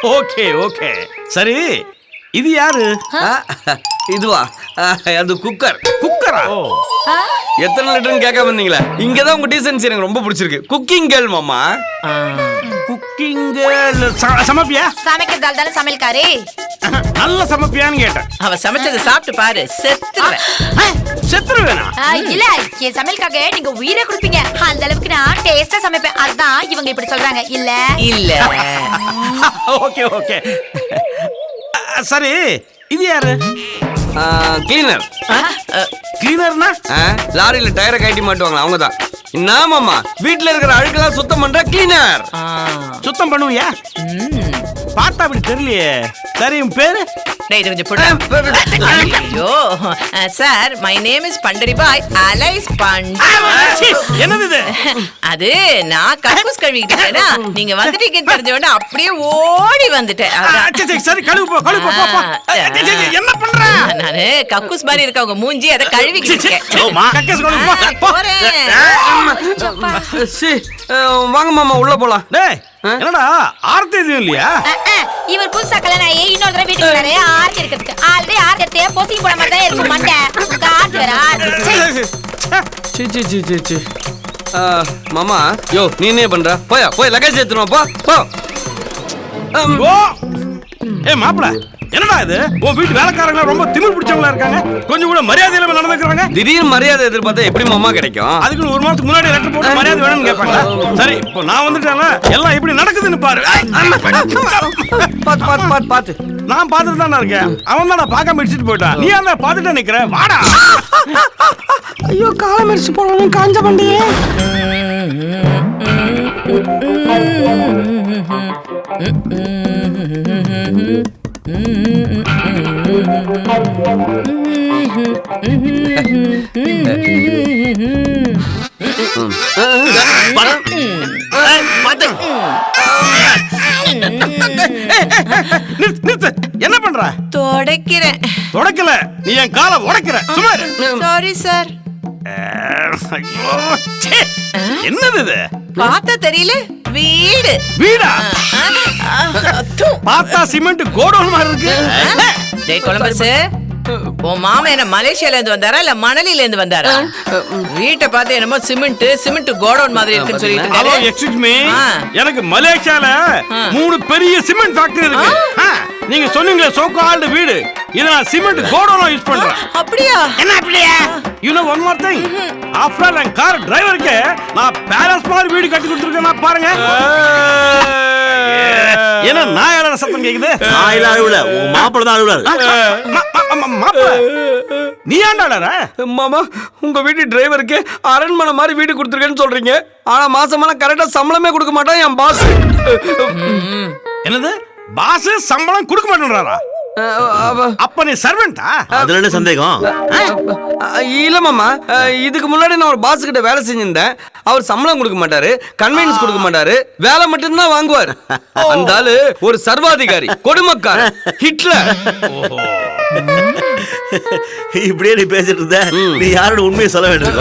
Okay okay சரி இது யாரு? இதுவா? அது குக்கர். குக்கரா? எத்தனை லிட்டர்னு கேட்காம வந்தீங்களா? இங்கதான் உங்க டீசன்சி எனக்கு ரொம்ப பிடிச்சிருக்கு. குக்கிங் கேர்ள் மாமா. குக்கிங் சமைப்பியா? சமைக்கிறதால தானே சமையல்காரே. நல்ல சமைப்பியான்னு கேட்டேன். அவ சமைச்சதை சாப்பிட்டு பாரு, செத்துருவேனா? இல்ல, என் சமையலுக்காக நீங்க உயிரை கொடுப்பீங்க. அந்த அளவுக்கு நான் டேஸ்டா சமைப்பேன். அதுதான் இவங்க இப்படி சொல்றாங்க. இல்ல இல்ல. ஓகே ஓகே சரி இது யாரு? கிளீனர். கிளீனர்னா லாரியில டயரை கட்டி மாட்டுவாங்களா, அவங்கதான். நாமாமா வீட்டுல இருக்கிற அழுக்கெல்லாம் சுத்தம் பண்ற கிளீனர். சுத்தம் பண்ணுவியா? பார்த்தா அப்படி தெரியலையே. சரி உன் பேரு? ஐயோ sir, my name is Pandaribai alias Pand. என்னது இது? அது நான் கக்கூஸ் கழுவிக்கிட்டேனா, நீங்க வந்துட்டீங்கன்னு தெரிஞ்ச உடனே அப்படியே ஓடி வந்துட்டேன். சரி கழுவு போ, கழுவு போ. என்ன பண்ற? நானு கக்கூஸ் மாதிரி இருக்க உங்க மூஞ்சி, அதை கழுவிக்கிட்டேன். வாங்க மாமா உள்ள போலாம். டேய் என்னடா ஆர்த்தி எதுவும் இல்லையா? இவர் புதுசா கல்யாணம் ஆகி இன்னொரு தடவை வீட்டுக்கு வராரு. ஆர்த்தி இருக்கிறதுக்கு ஆல்ரெடி ஆர்த்தி எடுத்து போசிங் போட மாதிரி தான் இருக்கும் மண்டை. காட்டு வரா மாமா. யோ நீ என்ன பண்ற? போயா போய் லக்கேஜ் எடுத்துனோம். போ. ஏ மாப்பிள, என்னடா இது? உன் வீட்டு வேலைக்காரங்க ரொம்ப திமிர் பிடிச்சவங்களா இருக்காங்க. கொஞ்சம் கூட மரியாதை இல்லாம நடந்துக்கிறாங்க. திடீர்னு மரியாதை எதிர்பார்த்தா எப்படி மாமா கிடைக்கும்? அதுக்கு ஒரு மாசத்துக்கு முன்னாடி லெட்டர் போட்டு மரியாதை வேணும்னு கேட்பாங்க. சரி இப்போ நான் வந்துட்டேன்ல, எல்லாம் எப்படி நடக்குதுன்னு பாரு. பாத்து நான் பாத்துட்டு தானே இருக்கேன். அவன் தான் பார்க்காம இடிச்சிட்டு போயிட்டான். நீ அந்த பாத்துட்டு நிக்கிற. வாடா. ஐயோ காலம் மெரிச்சு போனோம் காஞ்ச பண்டியே. என்ன பண்ற? தொடக்கிறேன். தொடக்கல, நீ என் காலை உடைக்கிற. சும்மா சாரி சார். என்னது இது? பார்த்தா தெரியல, வீடு. வீடா? பார்த்தா சிமெண்ட் கோடவுன் மாதிரி இருக்கு. டேய் கொலம்பஸ், உன் மாமா என்ன மலேசியால இருந்து வந்தாரா இல்ல மணலில இருந்து வந்தாரா? வீட்டை பார்த்து என்னமோ சிமெண்ட் கோடவுன் மாதிரி இருக்குன்னு சொல்லிட்டு ஹலோ இருக்காரு. எக்ஸ்கியூஸ் மீ, எனக்கு மலேசியால 3 பெரிய சிமெண்ட் ஃபேக்டரி இருக்கு. நீங்க சொன்னீங்களே சோ கால்டு வீடு, இத நான் சிமெண்ட் கோடவுனா யூஸ் பண்றேன். அப்படியா? என்ன அப்படியே? You know one more thing, after நான் கார் டிரைவருக்கு நான் பேலஸ் மாதிரி வீடு கட்டி கொடுத்துருக்கேன். நான் பாருங்க. என்ன நாயால சத்தம் கேக்குது? நாயில அழுவல, உன் மாப்பிள தான் அழுவாரு. நீ ஆண்டாடற? மாமா உங்க வீட்டு டிரைவருக்கு அரண்மனை மாதிரி வீடு கொடுத்துருக்கேன்னு சொல்றீங்க. ஆனா மாசமான கரெக்டா சம்பளமே கொடுக்க மாட்டான் என் பாஸ். என்னது? பாஸ் சம்பளம் கொடுக்க மாட்டேன்றாரா? அப்ப நீ சர்வெண்டா? அதுல என்ன சந்தேகம்? இல்ல மாமா, இதுக்கு முன்னாடி நான் ஒரு பாஸ் கிட்ட வேலை செஞ்சிருந்தேன். அவர் சம்பளம் கொடுக்க மாட்டாரு, கன்வீனியன்ஸ் கொடுக்க மாட்டாரு, வேலை மட்டும் தான் வாங்குவார். அந்த ஆளு ஒரு சர்வாதிகாரி, கொடுமைக்காரன், ஹிட்லர். இப்படியே நீ பேசிட்டு இருந்த, நீ யாரோட உண்மையை சொல்ல வேண்டும்.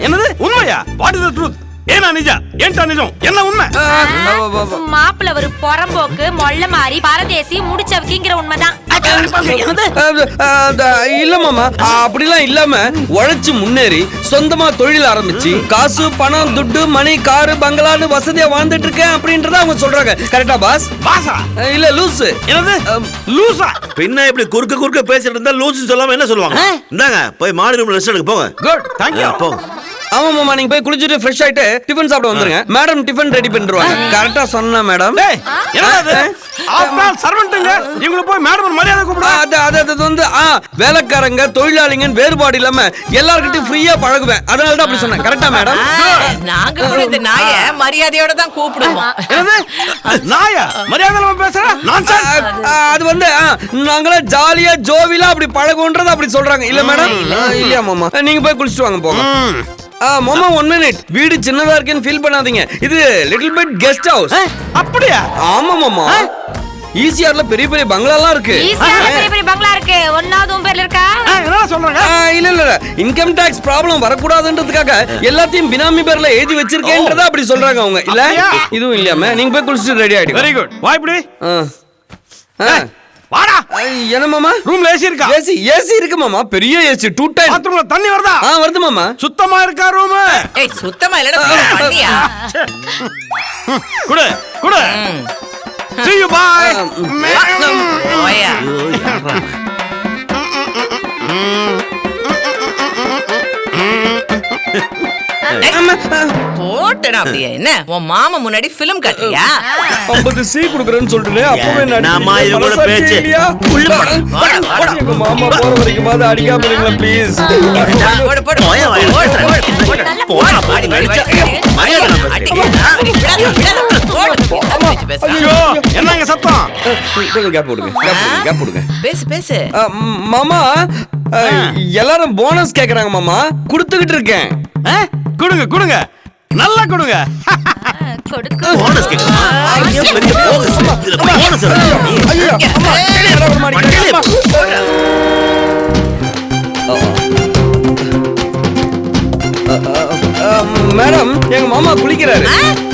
என்னது உண்மையா? What is the truth? ஏனா நிஜா? ஏன்டா நிஜம்? என்ன உண்மை? மாப்பிள்ள ஒரு பொறம்போக்கு மொள்ள மாதிரி பரதேசி முடிச்சவக்கிங்கிற உண்மைதான். இல்ல மாமா, அப்படிலாம் இல்லாம உழைச்சு முன்னேறி சொந்தமா தொழில் ஆரம்பிச்சு காசு பணம் துட்டு மணி காரு பங்களான்னு வசதியா வாழ்ந்துட்டு இருக்கேன் அப்படின்றத அவங்க சொல்றாங்க. கரெக்டா பாஸ்? பாஸா? இல்ல லூசு. என்னது லூசா? பின்ன இப்படி குறுக்க பேசிட்டு இருந்தா லூசுன்னு சொல்லாம என்ன சொல்லுவாங்க? இந்தாங்க போய் மாடி ரூம்ல ரெஸ்ட் எடுக்க போங்க. Good, thank you. போங்க. ஆமா மாமா, நீங்க போய் குளிச்சிட்டு ஃப்ரெஷ் ஆயிட்டு டிஃபன் சாப்பிட வந்துருங்க. மேடம் டிஃபன் ரெடி பண்ணிடுவாங்க. கரெக்டா சொன்னா மேடம். டேய் என்னது? ஆஃப்டர் சர்வெண்ட்ங்க இவங்க போய் மேடம் மரியாதை கூப்பிடுங்க. அது வந்து வேலைக்காரங்க தொழிலாளிங்கன்னு வேறுபாடு இல்லாம எல்லார்கிட்டயும் ஃப்ரீயா பழகுவேன். அதனால தான் அப்படி சொன்னேன். கரெக்டா மேடம்? நாங்க கூட இந்த நாயை மரியாதையோட தான் கூப்பிடுவோம். என்னது நாயா? மரியாதை இல்லாம பேசுற? நான்சென்ஸ். அது வந்து நாங்கள ஜாலியா ஜோவிலா அப்படி பழகுன்றத அப்படி சொல்றாங்க. இல்ல மேடம்? இல்லையா மாமா, நீங்க போய் குளிச்சிட்டு வாங்க போங்க. மாமா 1 minute, வீடு சின்னதா இருக்குன்னு ஃபீல் பண்ணாதீங்க. இது லிட்டில் பிட் கெஸ்ட் ஹவுஸ். அப்படியா? ஆமா மாமா. ஈசிஆர்ல பெரிய பெரிய பங்களாலாம் இருக்கு. ஈஸியான பெரிய பெரிய பங்களா இருக்கு. ஒண்ணாவது உன் பேர்ல இருக்கா? என்ன சொல்றாங்க? இல்ல இன்கம் டாக்ஸ் ப்ராப்ளம் வரக்கூடாதுன்றதுக்காக எல்லாத்தையும் பினாமி பேர்ல எழுதி வச்சிருக்கேன்றதா அப்படி சொல்றாங்க அவங்க. இல்ல இதுவும் இல்லையாம நீங்க போய் குளிச்சுட்டு ரெடி ஆயிடுங்க. Very good. வா இப்படி. வாடா. என்ன மாமா? ரூம்ல ஏசி இருக்கா? ஏசி இருக்கு மாமா. பெரிய ஏசி 2 டைம். பாத்ரூம்ல தண்ணி வருதா? வருது மாமா. சுத்தமா இருக்கா ரூம்? ஏய் சுத்தமா இல்லடா பண்ணியா? குடு குடு. See you bye. ஓயா போட்டேனா அப்படியே என்ன உன் மாமா முன்னாடி ஃபிலிம் காட்டுறியா? 50 சி குடுக்குறேன்னு சொல்லிட்டு அப்பவே நாம இது கூட பேச்சு. உள்ள போடா. எங்க மாமா போற வரைக்கும் பாத்து அடிக்காம இருங்களா ப்ளீஸ். போடு போடு போயா, போயா. போடு போடா, பாடி, பாடி. ஐயோ என்னங்க சத்தம்? கொஞ்சம் கேப் போடுங்க. பேசு பேசு. மாமா எல்லாரும் போனஸ் கேக்குறாங்க மாமா. குடுத்துக்கிட்டு இருக்கேன். கொடுங்க கொடுங்க நல்லா கொடுங்க. கொடுக்கு. போனஸ் கேக்குறா? ஐயோ பெரிய போனஸ். இதுல போனஸ் இருக்கு. ஐயோ அம்மா கேளு வர மாட்டீங்க. மேடம் எங்க மாமா குளிக்கிறாரு.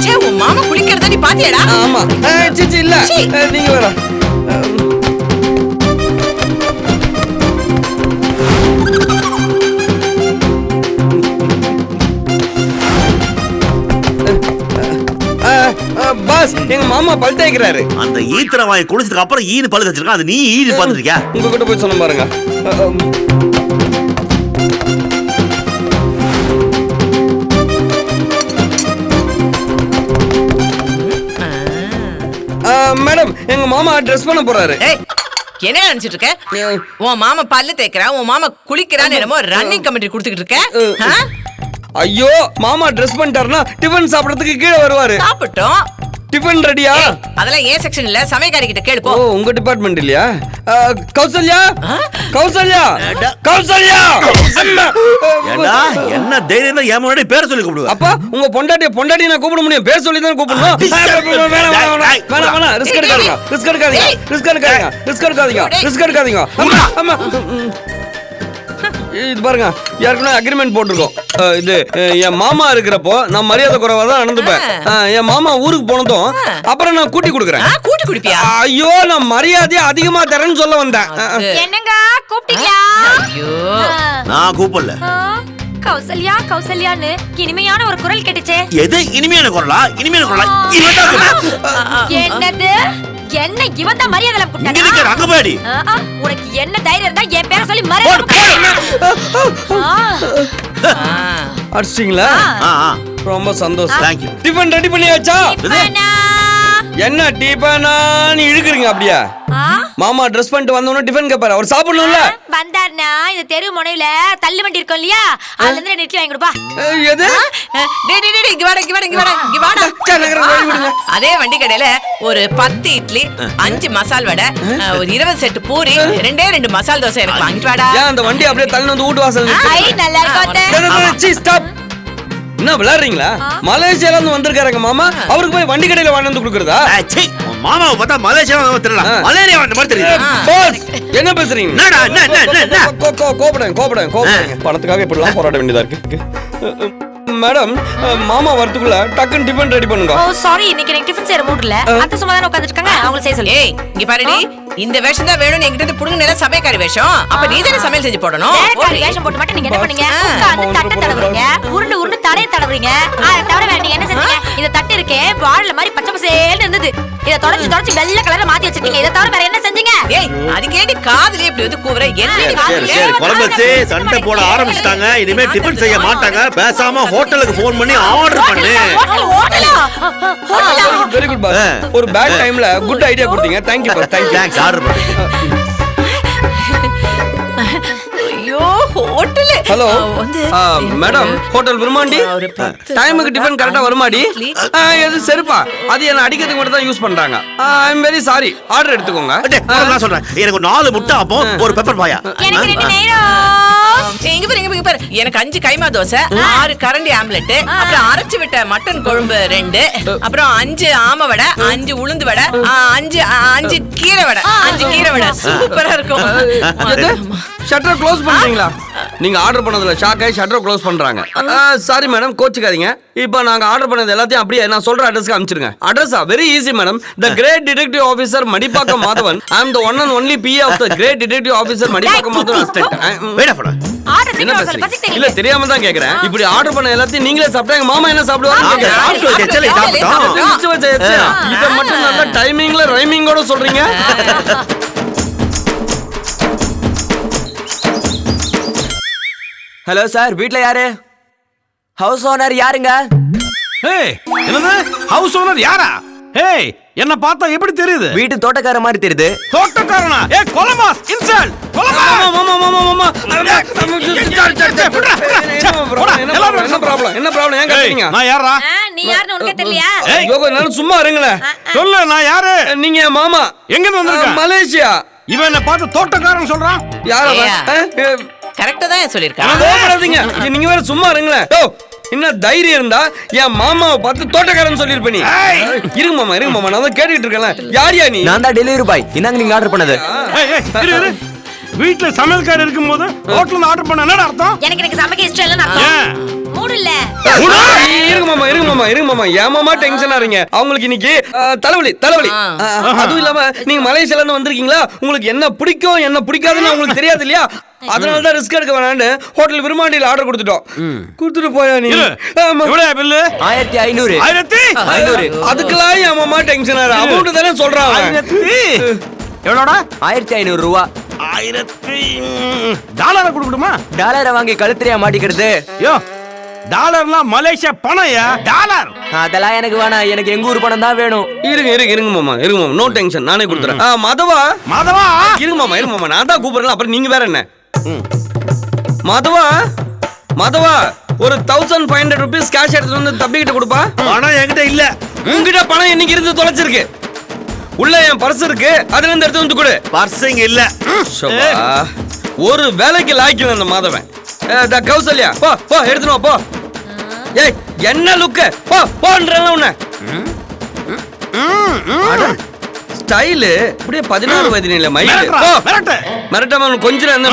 சே உன் மாமா குளிக்கிறத நீ பாத்தியாடா? ஆமா. சிச்சி இல்ல நீங்க வேற. பாஸ் எங்க மாமா பல் தேய்க்கிறாரு. அந்த ஈத்திர வாய் குளிச்சதுக்கு அப்புறம் ஈனு பல்லு வச்சிருக்கான். அது நீ ஈனு பாத்துட்டியா? உங்ககிட்ட போய் சொன்ன பாருங்க. மேடம் எங்க மாமா ட்ரெஸ் பண்ண போறாரு. ஏய் என்ன நினைச்சிட்டு இருக்க? உன் மாமா பல்லு தேய்க்கிறா, உன் மாமா குளிக்கிறான்னு என்னமோ ரன்னிங் கமெண்ட்ரி கொடுத்துக்கிட்டு இருக்க. ஐயோ மாமா ட்ரெஸ் பண்ணிட்டாருன்னா டிஃபன் சாப்பிடறதுக்கு கீழே வருவாரு. சாப்பிட்டோம். டிஃபன் ரெடியா? அதெல்லாம் ஏன் செக்ஷன் இல்ல, சமையக்காரி கிட்ட கேளு போ. ஓ உங்க டிபார்ட்மெண்ட் இல்லையா? கௌசல்யா கௌசல்யா கௌசல்யா. ஏண்டா என்ன தைரியம் தான் என் முன்னாடி பேர் சொல்லி கூப்பிடுவ? அப்பா உங்க பொண்டாட்டி நான் கூப்பிட முடியும். பேர் சொல்லி தான் கூப்பிடணும். வேணாம் ரிஸ்க் எடுக்காதீங்க. அம்மா இது பாருங்க யாருக்குன்னா அக்ரிமெண்ட் போட்டிருக்கோம். இது என் மாமா இருக்கிறப்போ நான் மரியாதை குறைவா தான் நடந்துப்பேன். என் மாமா ஊருக்கு போனதும் அப்புறம் நான் கூட்டி கொடுக்குறேன். கூட்டி குடிப்பியா? ஐயோ நான் மரியாதையை அதிகமா தரேன்னு சொல்ல வந்தேன். என்னங்க கூப்பிட்டீங்களா? ஐயோ நான் கூப்பிடல. கௌசல்யா கௌசல்யான்னு இனிமையான ஒரு குரல் கேட்டுச்சே. எது இனிமையான குரலா? இனிமையான குரலா? என்னது? என்ன இவன் தான் மரியாதை இங்க கூப்பிட்டானா? நிக்கிற அங்கபாடி. உனக்கு என்ன தைரியம் இருந்தா என் பேரை சொல்லி மரியாதை அடிச்சிங்களா? ரொம்ப சந்தோஷம். Thank you. டிஃபன் ரெடி பண்ணியாச்சா? என்ன டிஃபனான்னு இழுக்குறீங்க அப்படியே? மாமா ட்ரெஸ் பண்ணிட்டு வந்தோன்னு டிஃபன் கேட்பாரு. அவர் சாப்பிடணும்ல? வந்தாருனா இந்த தெரு முனையில தள்ளு வண்டி இருக்கும் இல்லையா, அதுல இருந்து 2 இட்லி வாங்கி கொடுப்பா. எது? டேய் இங்க வாடா. அதே வண்டி கடையில ஒரு 10 இட்லி, 5 மசால் வடை, ஒரு 20 செட் பூரி, 2 மசால் தோசை எனக்கு வாங்கிட்டு வாடா. ஏன் அந்த வண்டி அப்படியே தள்ளி வந்து வீட்டு வாசல் ஐ நல்லா இருக்கும். ஸ்டாப். என்ன விளையாடுறீங்களா? மலேசியால இருந்து வந்திருக்காருங்க மாமா. அவருக்கு போய் வண்டி கடையில வாங்கி வந்து கொடுக்கறதா? மாமாவை பார்த்தா மலேசியா தெரியல. மலேரியா வந்த மாதிரி தெரியுது. பாஸ் என்ன பேசுறீங்க? என்னடா என்ன கோபப்படுங்க. பணத்துக்காக இப்படிலாம் போராட வேண்டியதா இருக்கு. மேடம் மாமா வரதுக்குள்ள டக்குன்னு டிஃபன் ரெடி பண்ணுங்க. ஓ சாரி இன்னைக்கு எனக்கு டிஃபன் செய்யற மூட் இல்ல. அத்தை சும்மா தான் உட்கார்ந்துட்டு இருக்காங்க. அவங்கள செய்ய சொல்லு. ஏய் இங்க பாருடி, இந்த வேஷம் தான் வேணும். என்கிட்ட இருந்து புடுங்க நேரா சமையக்காரி வேஷம். அப்ப நீ தானே சமையல் செஞ்சு போடணும். வேலைக்காரி வேஷம் போட்டு மட்டும் நீங்க என்ன பண்ணீங்க? உட்கார்ந்து தட்டை தடவுறீங்க, உருண்டு தடையை தடவுறீங்க. தவிர வேற நீங்க என்ன செஞ்சீங்க? இந்த தட்டு இருக்கே வாழல மாதிரி பச்சை பசேல்னு இருந்தது. இத தொடச்சு வெள்ளை கலர்ல மாத்தி வச்சிருக்கீங்க. இத தவிர வேற என்ன செஞ்சீங்க? ஏய் அதுக்கேடி காதுலயே இப்படி வந்து கூவுற? சரி குழம்பு சண்டை போட ஆரம்பிச்சிட்டாங்க. இனிமே டிஃபன் செய்ய மாட்டாங்க. பேசாம ஹோட்டலுக்கு போன் பண்ணி ஆர்டர் பண்ணு. Very good boss. ஒரு பேட் டைம்ல குட் ஐடியா கொடுத்தீங்க. Thank you boss. Thanks order பண்ணு. ஐயோ hotel. Hello madam hotel Virumandi டைமுக்கு டிஃபன் கரெக்டா வருமாடி? எது செருப்பா? அது என்ன அடிக்கிறதுக்கு மட்டும் தான் யூஸ் பண்றாங்க. ஐ அம் வெரி சாரி. ஆர்டர் எடுத்துக்கோங்க. நான் சொல்றேன் எனக்கு 4 முட்டை அப்போ ஒரு பெப்பர் பாயா. எனக்கு 2 நேரம். இங்க பாரு எனக்கு 5 கைமா தோசை, 6 கரண்டி ஆம்லெட், அப்புறம் அரைச்சு விட்ட மட்டன் குழம்பு 2, அப்புறம் 5 ஆம வடை, 5 உளுந்து வடை, 5 கீரை வடை, 5 கீரை வடை. சூப்பரா இருக்கும். ஷட்டர் க்ளோஸ் பண்றீங்களா? நீங்க ஆர்டர் பண்ணதுல ஷாக் ஆகி ஷட்டர் க்ளோஸ் பண்றாங்க. சாரி மேடம், கோச்சுக்காதீங்க. இப்போ நாங்க ஆர்டர் பண்ணது எல்லாத்தையும் அப்படியே நான் சொல்ற அட்ரஸ்க்கு அனுப்பிச்சிருங்க. அட்ரஸா? Very easy madam. The great detective officer Madipakkam Madhavan. I am the one and only PA of the great detective officer Madipakkam Madhavan estate. Wait பண்ணு. ஆர்டர் என்ன சீக்கிரம் பேசுறீங்க? பசி தெரியல. இல்ல தெரியாம தான் கேக்குறேன். இப்படி ஆர்டர் பண்ண எல்லாத்தையும் நீங்களே சாப்பிட்டா எங்க மாமா என்ன சாப்பிடுவாங்க? சாப்பிட்டு வச்ச எச்சலை சாப்பிட்டோம். இத மட்டும் நல்ல டைமிங்ல ரைமிங்கோட சொல்றீங்க. ஹலோ சார், வீட்ல யாரு? ஹவுஸ் ஓனர் யாருங்க? ஏய், என்னது ஹவுஸ் ஓனர் யாரா? ஏய், என்ன பார்த்தா எப்படி தெரியுது? வீட்டு தோட்டக்கார மாதிரி தெரியுது. தோட்டக்காரனா? ஏய், கொலமாஸ் இன்சல்ட். கொலமாஸ். என்ன ப்ராப்ளம்? ஏன் கத்துறீங்க? நான் யாரா? நீ யாருன்னு உனக்கே தெரியலையா? யோகோ, நான் சும்மா இருங்களேன். சொல்லு, நான் யாரு? நீங்க என் மாமா. எங்க இருந்து வந்திருக்க? மலேசியா. இவன் என்ன பார்த்து தோட்டக்காரன் சொல்றான். யாரா? கரெக்டா தான் சொல்லிருக்கா. கோபப்படாதீங்க. நீங்க வேற சும்மா இருங்களேன். என்ன தைரியம் இருந்தா என் மாமாவை பார்த்து தோட்டக்காரன் சொல்லிருப்ப நீ. இருங்க மாமா, நான் தான் கேட்டுட்டு இருக்கேன். யாரியா நீ? நான் தான் டெலிவரி பாய். இன்னாங்க நீங்க ஆர்டர் பண்ணது. ஏய், இரு, இரு. வீட்ல சமையல்காரர் இருக்கும்போது ஹோட்டல்ல இருந்து ஆர்டர் பண்ண என்னடா அர்த்தம்? எனக்கு சமைக்க இஷ்டம் இல்லன்னு அர்த்தம். ஏன்? மூடு இல்ல. இருங்க மாமா, ஏன் மாமா டென்ஷன் ஆறீங்க? அவங்களுக்கு இன்னைக்கு தலைவலி. அதுவும் இல்லாம நீங்க மலேசியால இருந்து வந்திருக்கீங்களா? உங்களுக்கு என்ன பிடிக்கும் என்ன பிடிக்காதுன்னு உங்களுக்கு தெரியாது இல்லையா? அதனால தான் ரிஸ்க் எடுக்க வேணாம்னு ஹோட்டல் விருமாண்டியில் ஆர்டர் கொடுத்துட்டு போயா நீ. எவ்வளவு பில்லு? 1500. 1500. அதுக்கெல்லாம் என் மாமா டென்ஷன் ஆற. அமௌண்ட் தானே சொல்றான். எவ்வளோடா? 1500 ரூபா. 1000 டாலரை கொடுக்கணுமா? டாலரை வாங்கி கழுத்துறியா மாட்டிக்கிறது? யோ, டாலர்லாம் மலேசியா பணம்யா. டாலர் அதெல்லாம் எனக்கு வேணாம். எனக்கு எங்க ஊர் பணம் தான் வேணும். இருங்க மாமா, நோ டென்ஷன், நானே கொடுத்துறேன். மாதவா இருங்க மாமா, நான் தான் கூப்பிடுறேன். அப்புறம் நீங்க வேற என்ன? மாதவா ஒரு 1500 rupees கேஷ் எடுத்துட்டு வந்து தம்பி கிட்ட கொடுப்பா. பணம் என்கிட்ட இல்ல. உங்ககிட்ட பணம் என்னைக்கு இருந்து தொலைச்சிருக்கு? உள்ள என் பர்ஸ் இருக்கு, அதுல இருந்து எடுத்து வந்து கொடு. பர்சிங் இல்ல. ஒரு வேலைக்கு லாய்க்கல அந்த மாதவன். கௌசல்யா, போ எடுத்துட்டு வா, போ. ஏய், என்ன லுக்கு? போன்றல உன்ன. ஸ்டைலு அப்படியே 16 வயதினில மைல். போ மிரட்டாம கொஞ்சம் என்ன?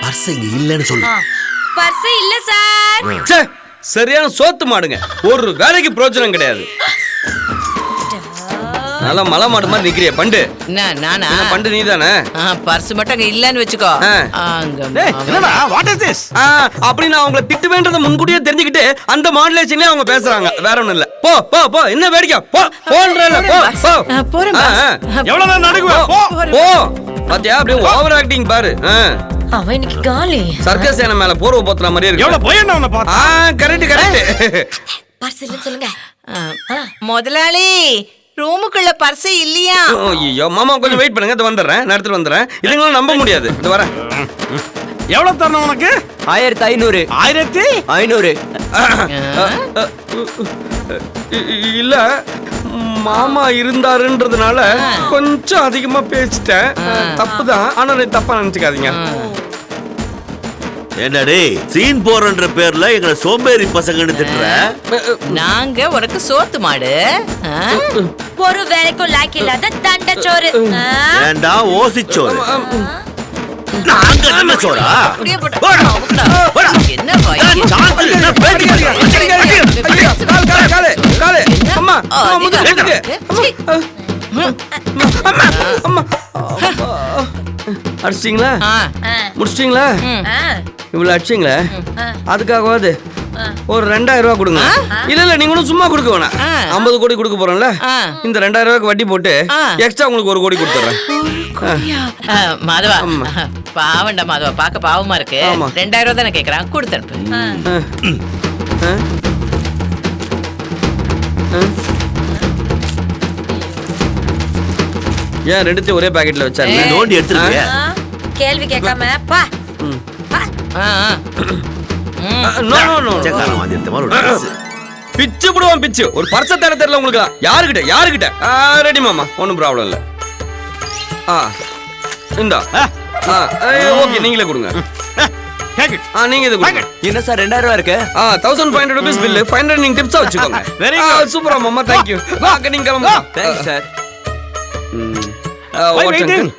பர்சிங் இல்லன்னு சொல்லு. பர்ஸ் இல்ல சார். ச்சே, சரியான சோத்து மாடுங்க. ஒரு வேலைக்கு பிரயோஜனம் கிடையாது. நல்லா மலை மாடு மாதிரி நிக்கிறிய பண்டு. நானா? பண்டு நீ தானே? பர்ஸ் மட்டும் அங்க இல்லன்னு வெச்சுக்கோ. என்னடா வாட் இஸ் திஸ்? அப்படி நான் அவங்களை திட்டுவேன்றத முன்கூட்டியே தெரிஞ்சுக்கிட்டு அந்த மாடுலேஷன்லயே அவங்க பேசுறாங்க. வேற ஒண்ணும் இல்ல. போ என்ன வேடிக்கை? போன்றல போ. போறேன். எவ்வளவு நேரம் நடுக்குவேன்? போ. பாத்தியா அப்படியே ஓவர் ஆக்டிங் பாரு. அவன் இன்னைக்கு காலி. சர்க்கஸ் சேன மேல போர்வ போத்துற மாதிரி இருக்கு. எவ்வளவு போயேன்டா உன்னை பார்த்தா? கரெக்ட். பர்ஸ் இல்லன்னு சொல்லுங்க. முதலாளி, ரூமுக்குள்ள பர்ஸ் இல்லையா? ஐயோ மாமா, கொஞ்சம் வெயிட் பண்ணுங்க, இது வந்துடுறேன். நான் எடுத்துட்டு வந்துடுறேன். இதுங்களும் நம்ப முடியாது. இது வரேன். எவ்வளவு தரணும் உனக்கு? 1500. 1500. இல்ல மாமா இருந்தாருன்றதுனால கொஞ்சம் அதிகமா பேசிட்டேன். தப்புதான், ஆனா நீ தப்பா நினைச்சுக்காதீங்க. என்னடே சீன் போறன்ற பேர்ல எங்களை சோம்பேறி பசங்கன்னு திட்டுற? நாங்க உனக்கு சோத்து மாடு. ஒரு வேலைக்கும் லாய்க்கு இல்லாத தண்டச்சோறு. ஏண்டா ஓசிச்சோறு? நாங்க என்ன சோறா? அப்படியே போட்டு. போடா. என்ன வாய்? சாத்து, என்ன பேச்சு காலே அம்மா, அடிச்சிட்டீங்களா? முடிச்சிட்டீங்களா? இவ்வளவு அடிச்சிங்களா? அதுக்காகவாது ஒரு 2000 ரூபாய் கொடுங்க. இல்ல நீங்க ஒன்றும் சும்மா கொடுக்க வேணாம். 50 கோடி கொடுக்க போறோம்ல, இந்த 2000 ரூபாய்க்கு வட்டி போட்டு எக்ஸ்ட்ரா உங்களுக்கு 1 கோடி கொடுத்துறேன். மாதவா, பாவண்டா மாதவா, பார்க்க பாவமா இருக்கு. 2000 ரூபாய் தானே கேக்குறான், கொடுத்து ஏன் ரெண்டுத்தையும் ஒரே பாக்கெட்ல வச்சாரு? நோண்டி எடுத்துருங்க. கேள்வி கேட்காம பா. பிச்சு போடுவான் பிச்சு. ஒரு பர்ச தர தெரியல உங்களுக்கு. யாருக்கிட்ட ரெடி மாமா, ஒன்றும் ப்ராப்ளம் இல்லை. இந்தா ஓகே, நீங்களே கொடுங்க. கேட்க பாக்கெட் நீங்க இது கொடுங்க. என்ன சார் 2000 ரூபா இருக்கு? 1500 rupees பில் 500 நீங்க டிப்ஸா வச்சுக்கோங்க. Very good. சூப்பரா மாமா, thank you. அக்கா நீங்க கிளம்புங்க. Thanks sir. What's uncle?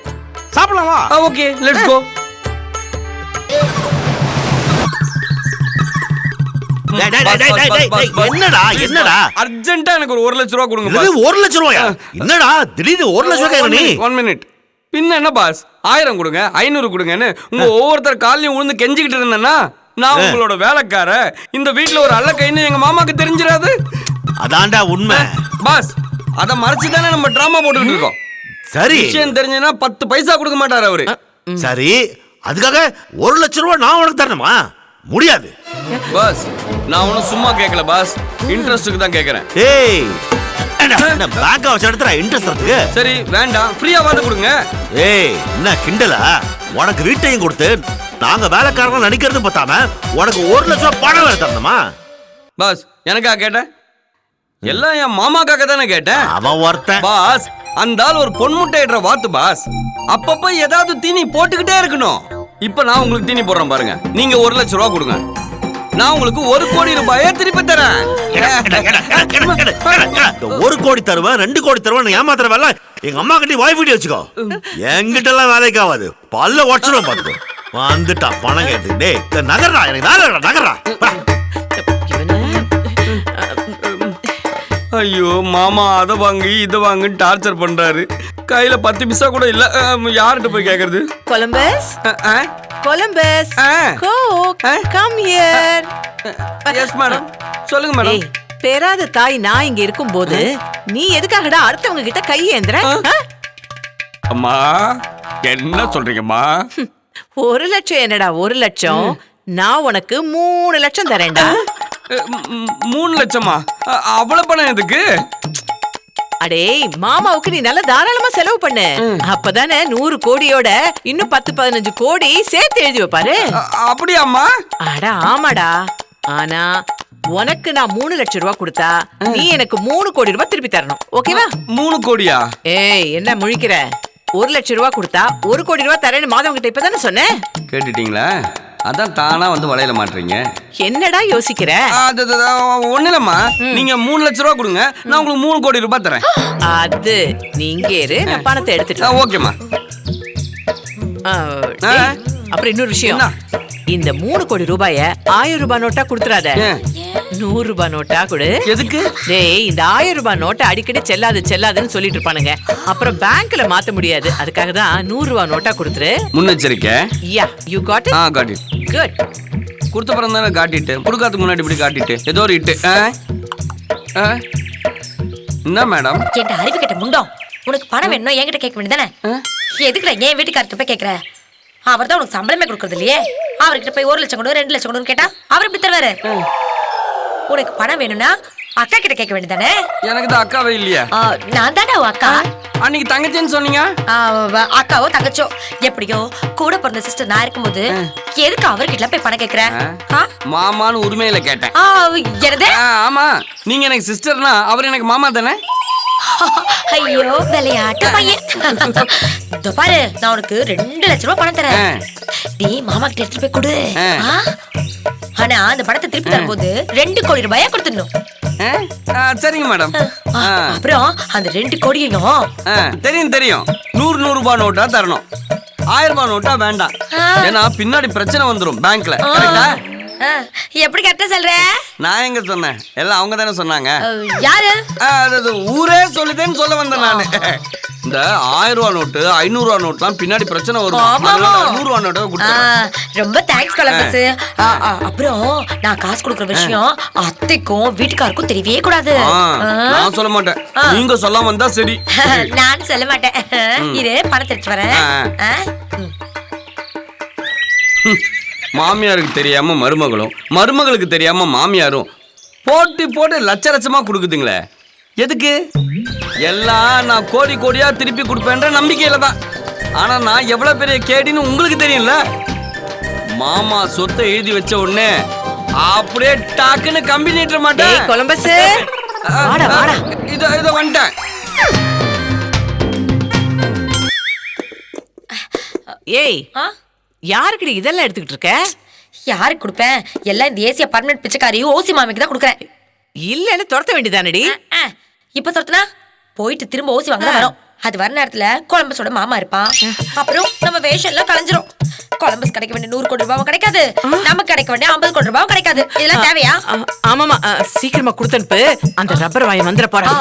சாப்பிடலாமா? Okay, let's go. என்னடா என்னடா அர்ஜென்ட்டா எனக்கு ஒரு 1 லட்சம் ரூபா கொடுங்க இது பாஸ். 1 லட்சம் ரூபாயா? என்னடா திடீர்னு 1 லட்சம் ரூபாய் நீ? 1 minute. பின்ன என்ன பாஸ், 1000 கொடுங்க 500 கொடுங்கன்னு உங்க ஒவ்வொருத்தர் காலையும் உழுந்து கெஞ்சிக்கிட்டு இருந்தேன்னா நான் உங்களோட வேலைக்கார, இந்த வீட்ல ஒரு அல்ல கைன்னு எங்க மாமாக்கு தெரிஞ்சிராது. அதான்டா உண்மை. பாஸ், அத மறைச்சு தானே நம்ம டிராமா போட்டுக்கிட்டு இருக்கோம். சரி விஷயம் தெரிஞ்சதுன்னா 10 பைசா கொடுக்க மாட்டாரு அவரு. சரி, அதுக்காக 1 லட்சம் ரூபாய் நான் உனக்கு தரணுமா? முடியாது. பாஸ், நான் ஒன்னும் சும்மா கேட்கல பாஸ், இன்ட்ரெஸ்ட்டுக்கு தான் கேட்கறேன். ஏய், என்ன பேங்க் வச்சு எடுத்துற இன்ட்ரெஸ்ட் இருக்கு? சரி வேண்டாம், ஃப்ரீயா வந்து கொடுங்க. ஏய், என்ன கிண்டலா? உனக்கு வீட்டையும் கொடுத்து நாங்க வேலைக்காரங்க நடிக்கிறது பார்த்தாம உனக்கு 1 லட்சம் ரூபாய் பணம் வேற தரணுமா? பாஸ், எனக்கா கேட்டேன்? எல்லாம் என் மாமாக்காக தானே கேட்டேன். அவன் ஒருத்தன். பாஸ், அந்த ஆள் ஒரு பொன்முட்டையிடுற வாத்து பாஸ். அப்பப்ப ஏதாவது தீனி போட்டுக்கிட்டே இருக்கணும். இப்ப நான் உங்களுக்கு தீனி போடுறேன் பாருங்க. நீங்க 1 லட்சம் ரூபா கொடுங்க, நான் உங்களுக்கு 1 கோடி ரூபாயை திருப்பி தரேன். 1 கோடி தருவேன் 2 கோடி தருவேன் ஏமாத்துற வேலை எங்க அம்மா கிட்ட வாய் வீடியோ வச்சுக்கோ. என்கிட்ட எல்லாம் வேலைக்கு ஆகாது. பல்ல உடச்சிடும் பாத்துக்கோ. வந்துட்டா பணம் கேட்டு. டேய் நகர்றா, எனக்கு வேலை நகர்றா. ஐயோ மாமா, அதை வாங்கி இதை வாங்கி டார்ச்சர் பண்றாரு. கையில 10 பைசா கூட இல்ல. யார்கிட்ட போய் கேக்குறது? Columbus Columbus come here. Yes madam, சொல்லுங்க மேடம். ஏய், பெறாத தாய் நான் இங்க இருக்கும்போது நீ எதுக்காகடா அடுத்தவங்க கிட்ட கை ஏந்துற? அம்மா என்ன சொல்றீங்கம்மா? 1 லட்சம் என்னடா 1 லட்சம்? நான் உனக்கு 3 லட்சம் தரேன்டா. 3 லட்சமா? அவ்வளவு பணம் எதுக்கு? அடே, மாமாவுக்கு நீ நல்லா தாராளமா செலவு பண்ணு. அப்பதானே 100 கோடியோட இன்னும் 10-15 கோடி சேர்த்து எழுதி வைப்பாரு. அப்படியாம்மா? அட ஆமாடா. ஆனா உனக்கு நான் 3 லட்சம் ரூபாய் கொடுத்தா நீ எனக்கு 3 கோடி ரூபாய் திருப்பி தரணும். ஓகேவா? 3 கோடியா? ஏய், என்ன முழிக்கிற? 1 லட்சம் ரூபாய் கொடுத்தா 1 கோடி ரூபாய் தரேன்னு மாதவங்க கிட்ட இப்பதானே சொன்னேன். கேட்டுட்டீங்களா? அதான் தானா வந்து வளையல மாட்டீங்க. என்னடா யோசிக்கிற? ஒண்ணு இல்லம்மா, நீங்க 3 லட்சம் ரூபாய் கொடுங்க, நான் உங்களுக்கு 3 கோடி ரூபாய் தரேன். அது நீங்க இரு, நான் பணத்தை எடுத்துட்டு. ஓகேம்மா. அப்புறம் இன்னொரு விஷயம், இந்த 3 கோடி ரூபாய 1000 ரூபாய் நோட்டா கொடுத்துறாத. 100 ரூபாய் நோட்டா கொடு. எதுக்கு? டேய், இந்த 1000 ரூபாய் நோட்டை அடிக்கடி செல்லாதுன்னு சொல்லிட்டு இருப்பானுங்க. அப்புறம் பேங்க்ல மாத்த முடியாது. அதுக்காக தான் 100 ரூபாய் நோட்டா கொடுத்துரு. முன்னெச்சரிக்கை. Yeah, you got it. Got it. Good. கொடுத்த பிறகு தானே காட்டிட்டு, கொடுக்காதுக்கு முன்னாடி இப்படி காட்டிட்டு ஏதோ ஒரு இட்டு. என்ன மேடம்? கேட்ட அறிவு கேட்ட முண்டம், உனக்கு பணம் வேணும் என்கிட்ட கேட்க வேண்டியதானே? எதுக்குடா என் வீட்டுக்காரர்கிட்ட போய் கேட்கற? அவர் தான் உனக்கு சம்பளமே கொடுக்கறது இல்லையே. அவர்கிட்ட போய் 1 லட்சம் கொடு 2 லட்சம் கொடுன்னு கேட்டா அவர் எப்படி தருவாரு? உனக்கு பணம் வேணும்னா அக்கா கிட்ட கேட்க வேண்டியதானே? எனக்கு தான் அக்காவே இல்லையா? நான் தானே அக்கா. அன்னைக்கு தங்கச்சின்னு சொன்னீங்க. அக்காவோ தங்கச்சோ எப்படியோ கூட பிறந்த சிஸ்டர் நான் இருக்கும்போது எதுக்கு அவர்கிட்ட போய் பணம் கேட்கிறேன்? மாமான்னு உரிமையில கேட்டேன். என்னது? ஆமா, நீங்க எனக்கு சிஸ்டர்னா அவர் எனக்கு மாமா தானே? ஐயோ விளையாட்டு பையன். இதோ பாரு, நான் உனக்கு 2 லட்சம் ரூபாய் பணம் தரேன். நீ மாமா கிட்ட எடுத்துட்டு போய் கொடு. ஆனா அந்த பணத்தை திருப்பி தரும்போது 2 கோடி ரூபாயா கொடுத்துடணும். சரிங்க மேடம். அப்புறம் அந்த 2 கோடியையும் தெரியும் 100 ரூபாய் நோட்டா தரணும். 1000 ரூபாய் நோட்டா வேண்டாம். ஏன்னா பின்னாடி பிரச்சனை வந்துரும் பேங்க்ல. எப்படி கரெக்டா சொல்ற? நான் எங்க சொன்னேன்? எல்லாம் அவங்க தானே சொன்னாங்க. யாரு? ஊரே சொல்லுதேன்னு சொல்ல வந்தேன் நானு. இந்த 1000 ரூபாய் நோட்டு 500 ரூபாய் நோட்லாம் பின்னாடி பிரச்சனை வரும். 100 ரூபாய் நோட்டை கொடுத்துறேன். ரொம்ப தேங்க்ஸ் கொலம்பஸ். அப்புறம் நான் காசு கொடுக்குற விஷயம் அத்தைக்கும் வீட்டுக்காருக்கும் தெரியவே கூடாது. நான் சொல்ல மாட்டேன், நீங்க சொல்லாம வந்தா சரி. நான் சொல்ல மாட்டேன். இது பணத்தை எடுத்து வரேன். மாமியாருக்கு தெரியாம மருமகளும், மருமகளுக்கு தெரியாம மாமியாரும் போட்டி போட்டு லட்ச லட்சமா கொடுக்குதுங்களே, எதுக்கு? எல்லாம் நான் கோடி கோடியா திருப்பி கொடுப்பேன்ற நம்பிக்கையில தான். ஆனா நான் எவ்வளவு பெரிய கேடின்னு உங்களுக்கு தெரியும்ல. மாமா சொத்தை எழுதி வச்ச உடனே அப்படியே டாக்குன்னு கம்பி நீட்ட மாட்டேன். கொலம்பஸ், இத வந்துட்டேன். ஏய், யாருக்கிட்ட இதெல்லாம் எடுத்துக்கிட்டு இருக்க? யாருக்கு கொடுப்பேன்? எல்லாம் இந்த ஏசியா பர்மனன்ட் பிச்சைக்காரி ஓசி மாமிக்கு தான் கொடுக்குறேன். இல்லன்னு துரத்த வேண்டியதானடி. இப்ப துரத்துனா போயிட்டு திரும்ப ஓசி வாங்க தான் வரும். அது வர நேரத்துல கொலம்பஸோட மாமா இருப்பான். அப்புறம் நம்ம வேஷம் எல்லாம் கலைஞ்சிரும். கொலம்பஸ் கிடைக்க வேண்டிய 100 கோடி ரூபாவும் கிடைக்காது, நமக்கு கிடைக்க வேண்டிய 50 கோடி ரூபாவும் கிடைக்காது. இதெல்லாம் தேவையா? ஆமாமா, சீக்கிரமா கொடுத்தனுப்பு. அந்த ரப்பர் வாயை வந்துட போறான்.